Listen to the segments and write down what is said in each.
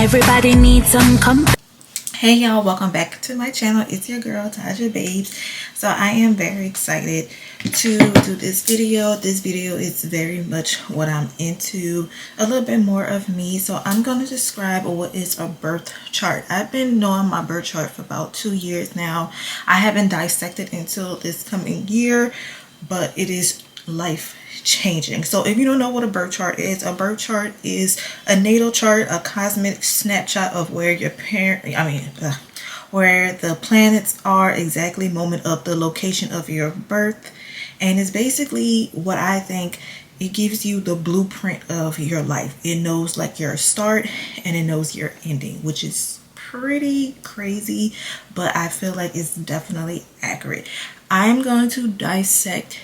Everybody needs some company. Hey y'all, welcome back to my channel. It's your girl Taijababes. So I am very excited to do this video. This video is very much what I'm into, a little bit more of me. So I'm going to describe what is a birth chart. I've been knowing my birth chart for about 2 years now. I haven't dissected until this coming year, but it is life changing. So if you don't know what a birth chart is a natal chart, a cosmic snapshot of where your where the planets are exactly moment of the location of your birth. And it's basically what I think, it gives you the blueprint of your life. It knows like your start and it knows your ending, which is pretty crazy, but I feel like it's definitely accurate. I'm going to dissect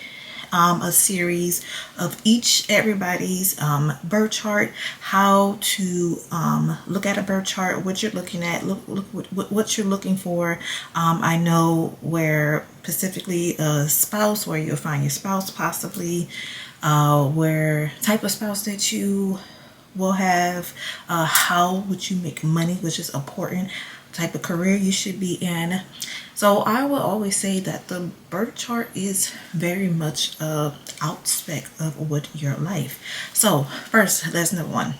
a series of everybody's birth chart, how to look at a birth chart, what you're looking at, what you're looking for. I know where specifically a spouse, where you'll find your spouse, possibly where type of spouse that you will have, how would you make money, which is important, type of career you should be in. So I will always say that the birth chart is very much a outspec of what your life. So first, lesson number one,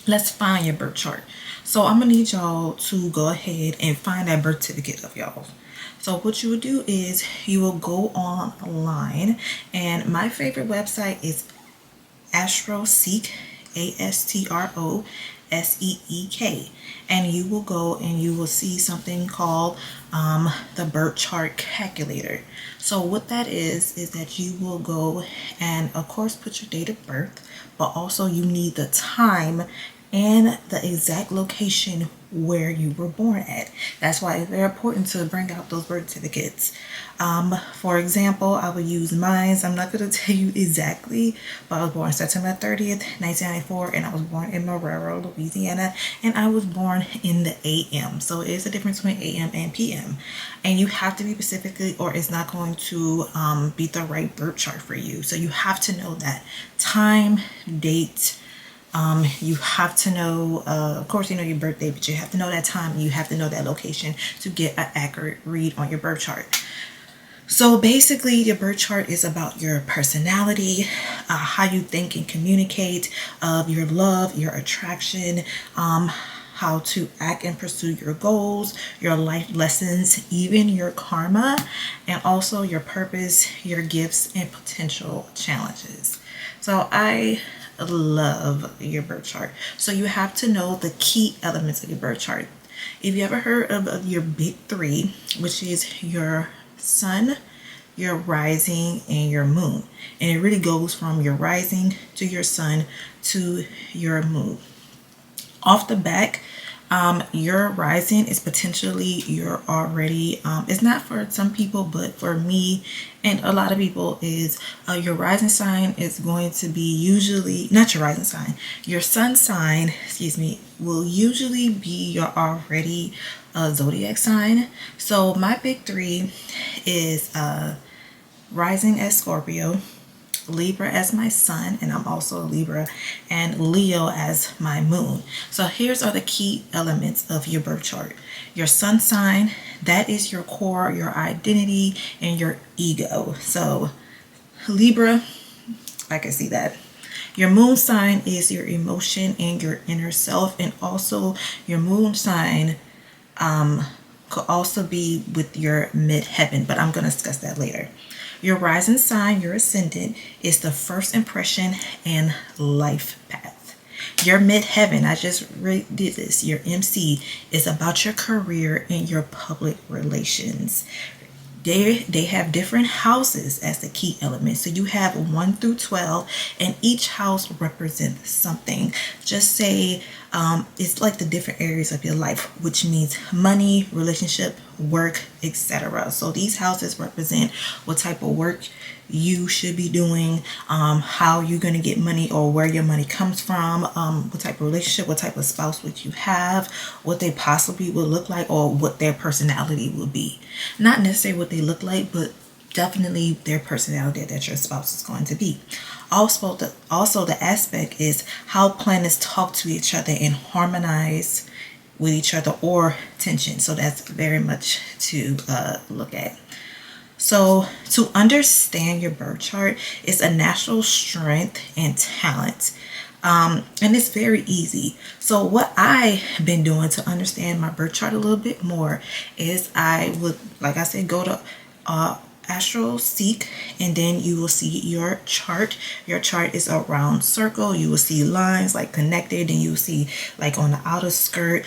let's find your birth chart. So I'm gonna need y'all to go ahead and find that birth certificate of y'all. So what you would do is you will go online, and my favorite website is AstroSeek, ASTROSEEK, and you will go and you will see something called the birth chart calculator. So what that is that you will go and of course put your date of birth, but also you need the time and the exact location where you were born at. That's why it's very important to bring out those birth certificates. For example, I will use mine. I'm not going to tell you exactly, but I was born September 30th, 1994, and I was born in Marrero, Louisiana, and I was born in the AM. So it is a difference between AM and PM, and you have to be specifically, or it's not going to be the right birth chart for you. So you have to know that time, date. You have to know, of course, you know your birthday, but you have to know that time. You have to know that location to get an accurate read on your birth chart. So basically, your birth chart is about your personality, how you think and communicate, your love, your attraction, how to act and pursue your goals, your life lessons, even your karma, and also your purpose, your gifts, and potential challenges. So I love your birth chart. So you have to know the key elements of your birth chart. If you ever heard of your big three, which is your sun, your rising, and your moon, and it really goes from your rising to your sun to your moon. Off the back, your rising is potentially you're already, it's not for some people, but for me and a lot of people is your rising sign is going to be usually, not your rising sign, your sun sign, excuse me, will usually be your already zodiac sign. So my big three is rising as Scorpio, Libra as my sun, and I'm also a Libra, and Leo as my moon. So here's are the key elements of your birth chart. Your sun sign, that is your core, your identity, and your ego. So Libra, I can see that. Your moon sign is your emotion and your inner self, and also your moon sign could also be with your midheaven, but I'm going to discuss that later. Your rising sign, your ascendant, is the first impression and life path. Your midheaven, I just did this, your MC, is about your career and your public relations. They have different houses as the key element. So you have 1 through 12, and each house represents something. Just say it's like the different areas of your life, which means money, relationship, work, etc. So these houses represent what type of work you should be doing, how you're going to get money or where your money comes from, what type of relationship, what type of spouse would you have, what they possibly would look like, or what their personality would be. Not necessarily what they look like, but definitely their personality that your spouse is going to be. Also the aspect is how planets talk to each other and harmonize with each other, or tension. So that's very much to look at. So to understand your birth chart is a natural strength and talent. And it's very easy. So what I've been doing to understand my birth chart a little bit more is I would, like I said, go to Astro Seek, and then you will see your chart. Your chart is a round circle. You will see lines like connected, and you will see like on the outer skirt,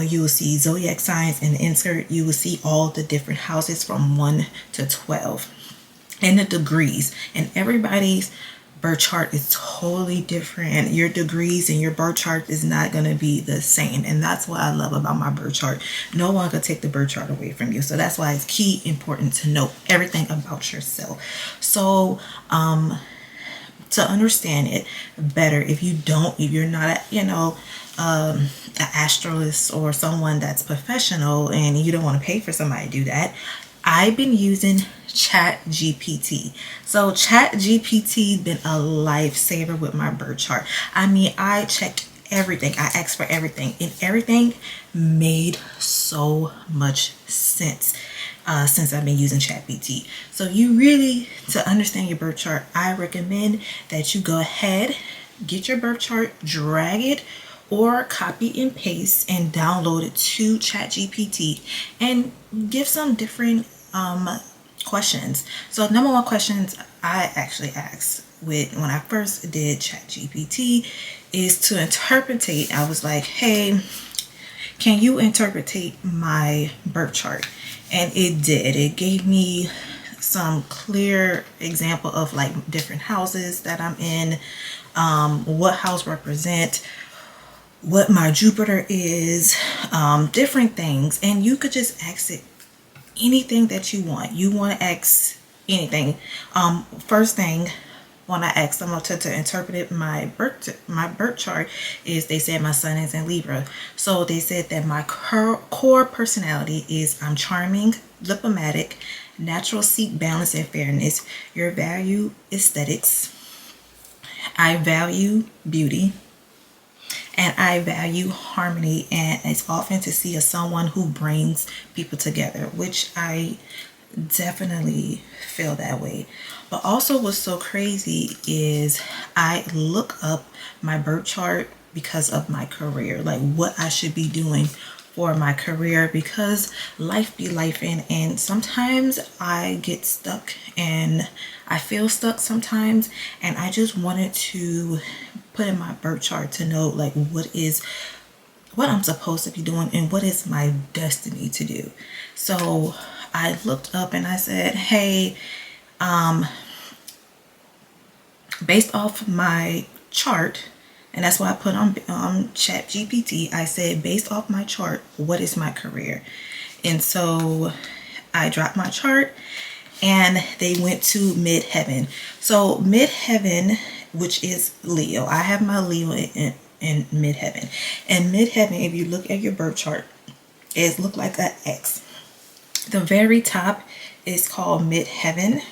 you will see zodiac signs, and the insert you will see all the different houses from 1 to 12 and the degrees. And everybody's birth chart is totally different. Your degrees and your birth chart is not going to be the same, and that's what I love about my birth chart. No one can take the birth chart away from you, so that's why it's key important to know everything about yourself. So to understand it better, if you're not an astrologist or someone that's professional and you don't want to pay for somebody to do that, I've been using ChatGPT. So ChatGPT been a lifesaver with my birth chart. I mean, I checked everything. I asked for everything, and everything made so much sense since I've been using ChatGPT. So you really, to understand your birth chart, I recommend that you go ahead, get your birth chart, drag it, or copy and paste and download it to ChatGPT and give some different questions. So number one questions I actually asked when I first did ChatGPT is to interpretate. I was like, hey, can you interpretate my birth chart? And it did. It gave me some clear example of like different houses that I'm in, what house represent, what my Jupiter is, different things. And you could just ask it anything that you want. You want to ask anything. First thing when I asked them to interpret my birth chart is they said my sun is in Libra. So they said that my core personality is I'm charming, diplomatic, natural, seek balance and fairness. Your value aesthetics. I value beauty. And I value harmony, and it's often to see as someone who brings people together, which I definitely feel that way. But also what's so crazy is I look up my birth chart because of my career, like what I should be doing for my career, because life be life, and sometimes I get stuck and I feel stuck sometimes, and I just wanted to put in my birth chart to know like what I'm supposed to be doing and what is my destiny to do. So I looked up and I said, hey, based off my chart, and that's why I put on ChatGPT, I said, based off my chart, what is my career? And so I dropped my chart and they went to midheaven. So midheaven, which is Leo, I have my Leo in midheaven. And midheaven, if you look at your birth chart, it looks like an X. The very top is called midheaven.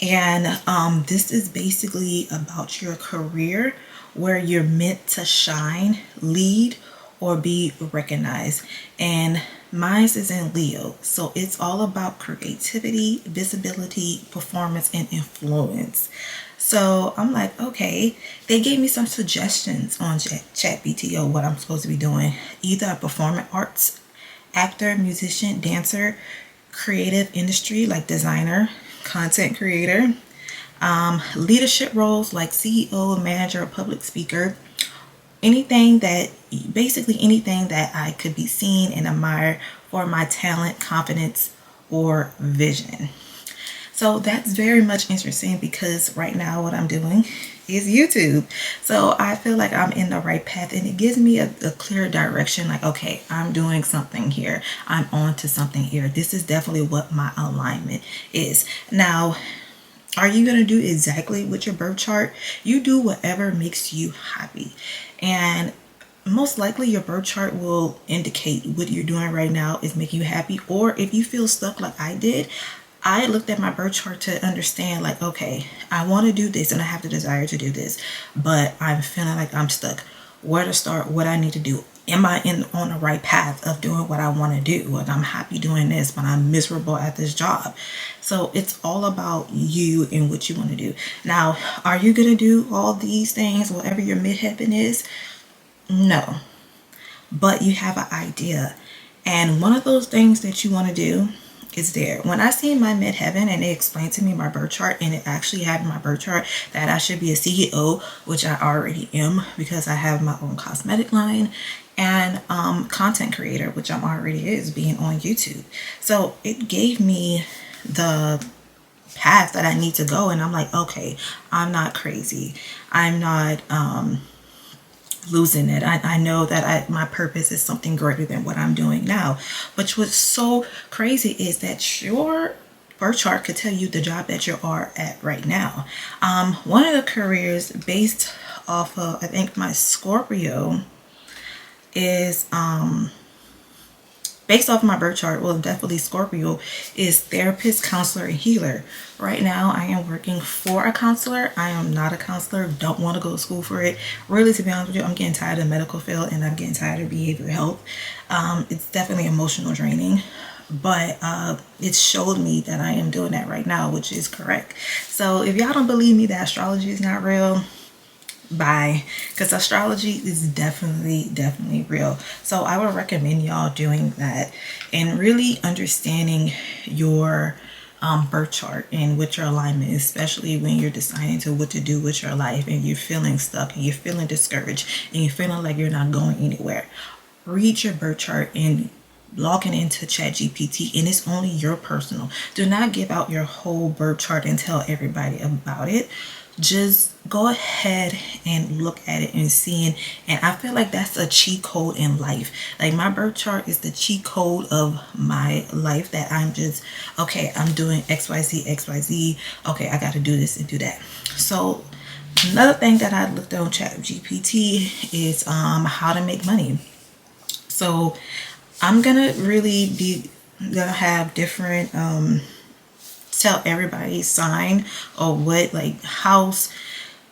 And this is basically about your career, where you're meant to shine, lead, or be recognized. And mine is in Leo, so it's all about creativity, visibility, performance, and influence. So I'm like, okay, they gave me some suggestions on ChatGPT of what I'm supposed to be doing. Either a performing arts, actor, musician, dancer, creative industry like designer, content creator, leadership roles like CEO, manager, public speaker, basically anything that I could be seen and admired for my talent, confidence, or vision. So that's very much interesting because right now what I'm doing is YouTube. So I feel like I'm in the right path, and it gives me a clear direction, like, okay, I'm doing something here. I'm on to something here. This is definitely what my alignment is. Now, are you going to do exactly with your birth chart? You do whatever makes you happy. And most likely your birth chart will indicate what you're doing right now is making you happy. Or if you feel stuck like I did, I looked at my birth chart to understand, like, okay, I want to do this and I have the desire to do this, but I'm feeling like I'm stuck. Where to start, what I need to do. Am I on the right path of doing what I want to do? Like, I'm happy doing this, but I'm miserable at this job. So it's all about you and what you want to do. Now, are you going to do all these things, whatever your midheaven is? No, but you have an idea. And one of those things that you want to do is there. When I seen my midheaven and they explained to me my birth chart, and it actually had in my birth chart that I should be a CEO, which I already am because I have my own cosmetic line, and content creator, which I'm already is being on YouTube. So it gave me the path that I need to go, and I'm like, okay, I'm not crazy. I'm not losing it. I know that my purpose is something greater than what I'm doing now. But what's so crazy is that your birth chart could tell you the job that you are at right now. One of the careers based off of, I think my Scorpio is based off my birth chart, well, definitely Scorpio, is therapist, counselor, and healer. Right now, I am working for a counselor. I am not a counselor. Don't want to go to school for it. Really, to be honest with you, I'm getting tired of the medical field, and I'm getting tired of behavioral health. It's definitely emotional draining, but it showed me that I am doing that right now, which is correct. So if y'all don't believe me that astrology is not real, bye, because astrology is definitely real. So I would recommend y'all doing that and really understanding your birth chart and what your alignment is, especially when you're deciding to what to do with your life and you're feeling stuck and you're feeling discouraged and you're feeling like you're not going anywhere. Read your birth chart and logging into ChatGPT, and it's only your personal. Do not give out your whole birth chart and tell everybody about it. Just go ahead and look at it and seeing, and I feel like that's a cheat code in life. Like, my birth chart is the cheat code of my life, that I'm just, okay, I'm doing XYZ, okay, I got to do this and do that. So another thing that I looked on ChatGPT is how to make money. So I'm gonna have different tell everybody sign or what, like, house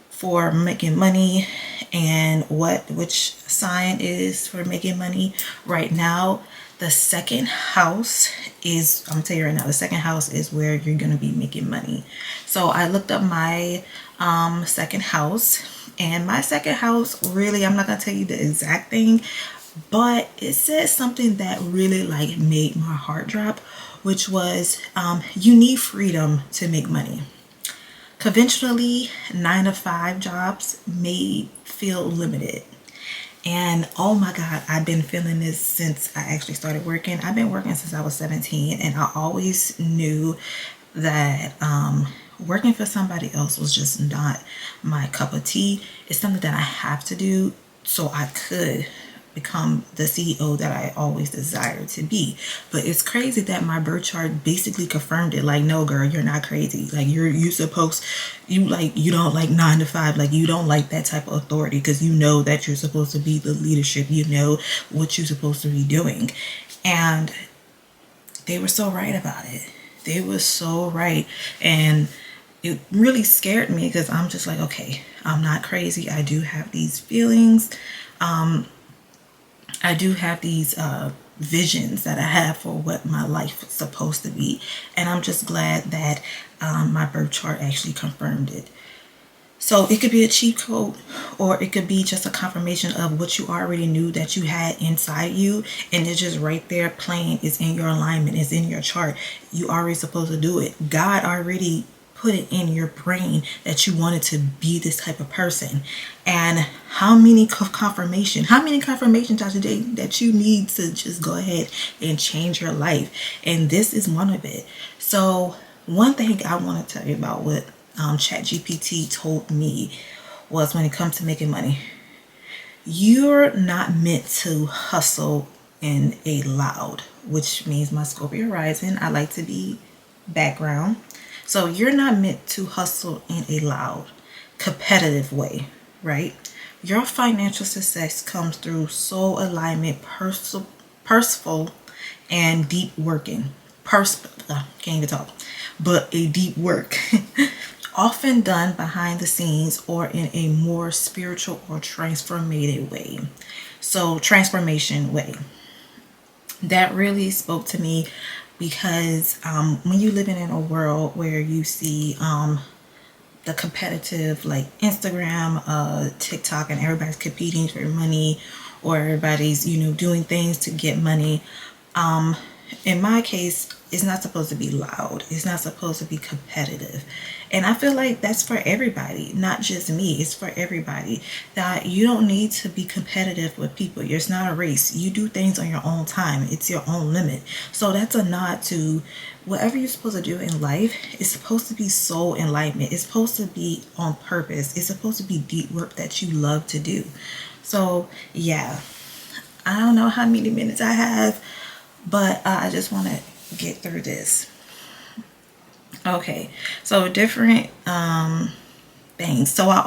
for making money and which sign is for making money. Right now, the second house is, I'm gonna tell you right now, the second house is where you're gonna be making money. So I looked up my second house, and my second house, really, I'm not gonna tell you the exact thing, but it says something that really like made my heart drop, which was you need freedom to make money. Conventionally, 9 to 5 jobs may feel limited. And oh my God, I've been feeling this since I actually started working. I've been working since I was 17, and I always knew that working for somebody else was just not my cup of tea. It's something that I have to do so I could become the CEO that I always desired to be. But it's crazy that my birth chart basically confirmed it. Like, no girl, you're not crazy. Like, you supposed, you don't like 9 to 5. Like, you don't like that type of authority, because you know that you're supposed to be the leadership. You know what you're supposed to be doing. And they were so right about it. They were so right. And it really scared me, because I'm just like, okay, I'm not crazy. I do have these feelings. I do have these visions that I have for what my life is supposed to be. And I'm just glad that my birth chart actually confirmed it. So it could be a cheat code, or it could be just a confirmation of what you already knew that you had inside you. And it's just right there playing. It's in your alignment. It's in your chart. You already supposed to do it. God already put it in your brain that you wanted to be this type of person. And how many confirmations out today that you need to just go ahead and change your life? And this is one of it. So one thing I want to tell you about what ChatGPT told me was, when it comes to making money, you're not meant to hustle in a loud, which means my Scorpio rising, I like to be background. So you're not meant to hustle in a loud, competitive way, right? Your financial success comes through soul alignment, purposeful, and deep working. can't even talk, but a deep work often done behind the scenes or in a more spiritual or transformative way. So transformation way. That really spoke to me because when you living in a world where you see the competitive like Instagram, TikTok, and everybody's competing for money, or everybody's doing things to get money. In my case, it's not supposed to be loud. It's not supposed to be competitive. And I feel like that's for everybody, not just me. It's for everybody. That you don't need to be competitive with people. It's not a race. You do things on your own time. It's your own limit. So that's a nod to whatever you're supposed to do in life. It's supposed to be soul enlightenment. It's supposed to be on purpose. It's supposed to be deep work that you love to do. So yeah, I don't know how many minutes I have, but I just want to get through this. Okay, so different things. So I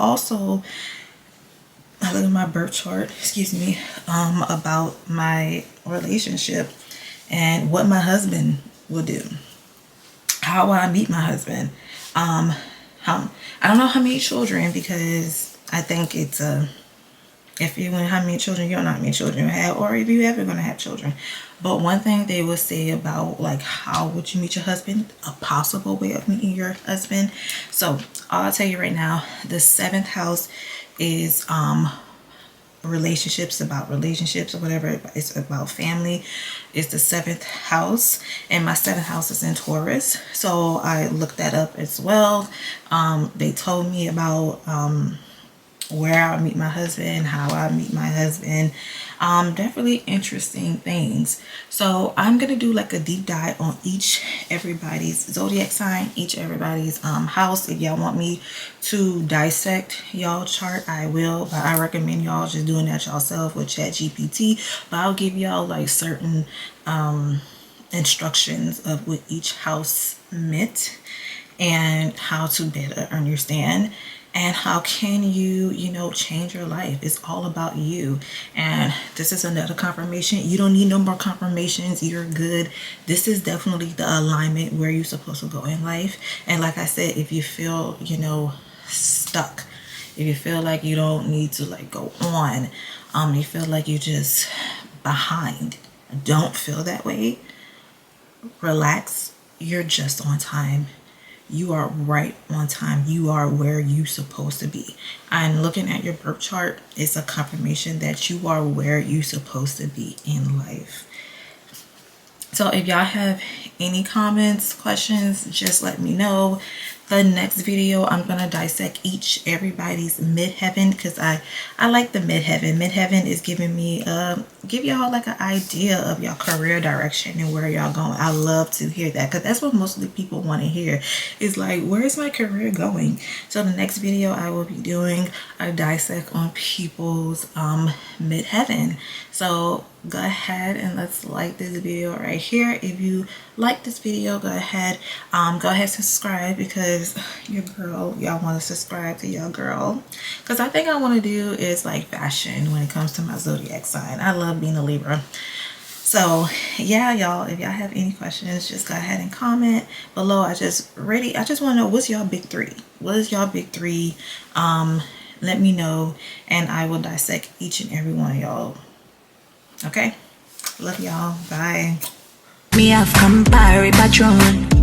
look at my birth chart, excuse me, about my relationship and what my husband will do, how I meet my husband. I don't know how many children, because I think it's if you want how many children, you don't know how many children you have, or if you ever going to have children. But one thing they will say about like how would you meet your husband, a possible way of meeting your husband. So I'll tell you right now, the 7th house is relationships, about relationships or whatever. It's about family. It's the 7th house, and my 7th house is in Taurus. So I looked that up as well. They told me about where I meet my husband, how I meet my husband. Definitely interesting things. So I'm gonna do like a deep dive on everybody's zodiac sign, everybody's house. If y'all want me to dissect y'all chart, I will, but I recommend y'all just doing that yourself with ChatGPT. But I'll give y'all like certain instructions of what each house meant and how to better understand. And how can you change your life? It's all about you. And this is another confirmation. You don't need no more confirmations. You're good. This is definitely the alignment where you're supposed to go in life. And like I said, if you feel, stuck, if you feel like you don't need to like go on, you feel like you're just behind, don't feel that way. Relax. You're just on time. You are right on time. You are where you're supposed to be. And looking at your birth chart, it's a confirmation that you are where you're supposed to be in life. So if y'all have any comments, questions, just let me know. The next video, I'm gonna dissect everybody's midheaven, because I like the midheaven. Midheaven is giving me give y'all like an idea of your career direction and where y'all going. I love to hear that, because that's what mostly people want to hear, is like, where's my career going? So the next video I will be doing a dissect on people's midheaven. So go ahead and let's like this video right here. If you like this video, go ahead subscribe, because your girl, y'all want to subscribe to your girl, because I think I want to do is like fashion when it comes to my zodiac sign. I love being a Libra. So yeah, y'all, if y'all have any questions, just go ahead and comment below. I just want to know, what's y'all big three? What is y'all big three? Let me know, and I will dissect each and every one of y'all. Okay, love y'all. Bye. Me have Campari Patron.